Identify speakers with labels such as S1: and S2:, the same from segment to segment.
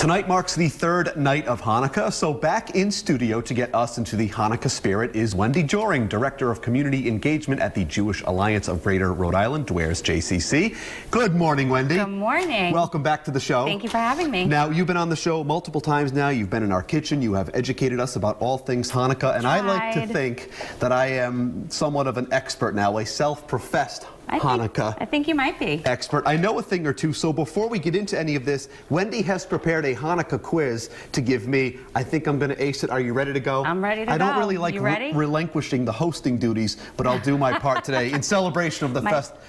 S1: Tonight marks the third night of Hanukkah, so back in studio to get us into the Hanukkah spirit is Wendy Joring, Director of Community Engagement at the Jewish Alliance of Greater Rhode Island, DWARES JCC. Good morning, Wendy.
S2: Good morning.
S1: Welcome back to the show.
S2: Thank you for having me.
S1: Now, you've been on the show multiple times now. You've been in our kitchen. You have educated us about all things Hanukkah, and I like to think that I am somewhat of an expert now, a self-professed Hanukkah
S2: I think you might be.
S1: expert. I know a thing or two, so before we get into any of this, Wendy has prepared a Hanukkah quiz to give me. I think I'm going to ace it. Are you ready to go?
S2: I'm ready to go.
S1: I don't really like relinquishing the hosting duties, but I'll do my part today in celebration of the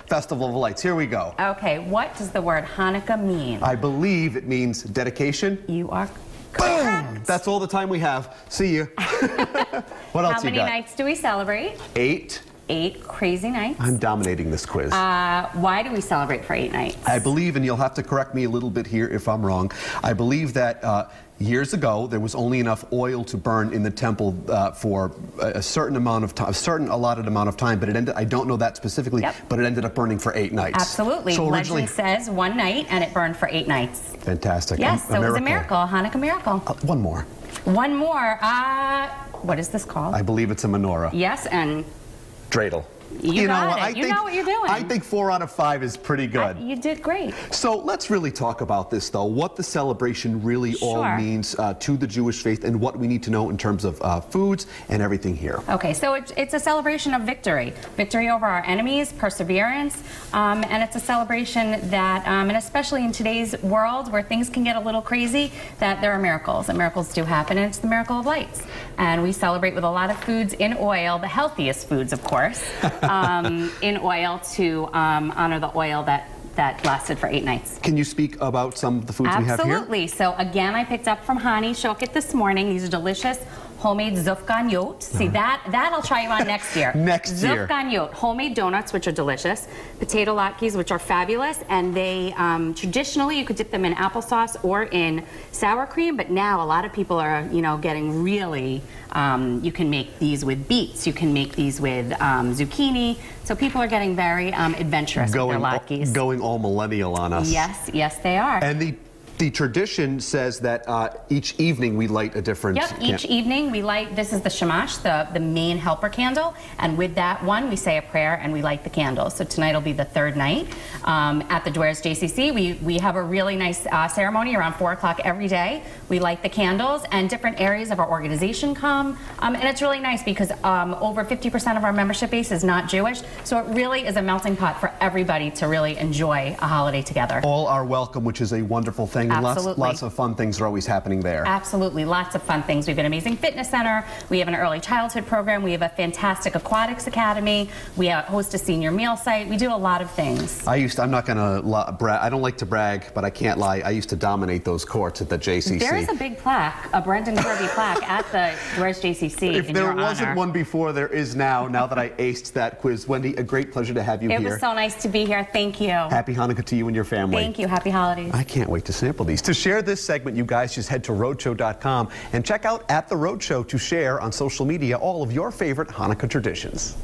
S1: Festival of Lights. Here we go.
S2: Okay, what does the word Hanukkah mean?
S1: I believe it means dedication.
S2: You are correct.
S1: Boom! That's all the time we have. See you. What else
S2: How many
S1: you got?
S2: nights do we celebrate?
S1: 8.
S2: 8 crazy nights.
S1: I'm dominating this quiz.
S2: Why do we celebrate for 8 nights?
S1: I believe, and you'll have to correct me a little bit here if I'm wrong, I believe that years ago there was only enough oil to burn in the temple for a certain amount of time, a certain allotted amount of time, but it ended, I don't know that specifically, but it ended up burning for 8 nights.
S2: Absolutely.
S1: So
S2: Legend says 1 night and it burned for 8 nights.
S1: Fantastic.
S2: Yes, so it was a miracle, a Hanukkah miracle.
S1: One more.
S2: One more. What is this called?
S1: I believe it's a menorah.
S2: Yes, and
S1: dreidel.
S2: You got it. You know what you're doing.
S1: I think 4 out of 5 is pretty good.
S2: You did great.
S1: So let's really talk about this, though, what the celebration really all means to the Jewish faith and what we need to know in terms of foods and everything here.
S2: Okay, so it's a celebration of victory. Victory over our enemies, perseverance, and it's a celebration that, and especially in today's world where things can get a little crazy, that there are miracles, and miracles do happen, and it's the miracle of lights. And we celebrate with a lot of foods in oil, the healthiest foods, of course. In oil to honor the oil that lasted for 8 nights.
S1: Can you speak about some of the foods we have here?
S2: Absolutely. So again, I picked up from Hani Shokit this morning. These are delicious homemade zufganiyot. See, that I'll try you on next year.
S1: Next year.
S2: Zufganiyot, homemade donuts, which are delicious. Potato latkes, which are fabulous. And they, traditionally, you could dip them in applesauce or in sour cream. But now a lot of people are, getting really, you can make these with beets. You can make these with zucchini. So people are getting very adventurous with their latkes.
S1: Going all millennial on us.
S2: Yes, yes, they are.
S1: And the tradition says that each evening we light a different...
S2: Yep, each evening we light, this is the shamash, the main helper candle, and with that one we say a prayer and we light the candles. So tonight will be the 3rd night. At the DWARES JCC, we have a really nice ceremony around 4 o'clock every day. We light the candles and different areas of our organization come, and it's really nice because over 50% of our membership base is not Jewish, so it really is a melting pot for everybody to really enjoy a holiday together.
S1: All are welcome, which is a wonderful thing.
S2: Absolutely.
S1: Lots of fun things are always happening there.
S2: Absolutely. Lots of fun things. We have an amazing fitness center. We have an early childhood program. We have a fantastic aquatics academy. We host a senior meal site. We do a lot of things.
S1: I'm not going to brag. I don't like to brag, but I can't lie. I used to dominate those courts at the JCC.
S2: There is a big plaque, a Brendan Kirby plaque at the DWARES JCC.
S1: If there wasn't one before, there is now that I aced that quiz. Wendy, a great pleasure to have you here.
S2: It was so nice to be here. Thank you.
S1: Happy Hanukkah to you and your family.
S2: Thank you. Happy holidays.
S1: I can't wait to sample these. To share this segment, you guys just head to Rhodeshow.com and check out @The Rhodeshow to share on social media all of your favorite Hanukkah traditions.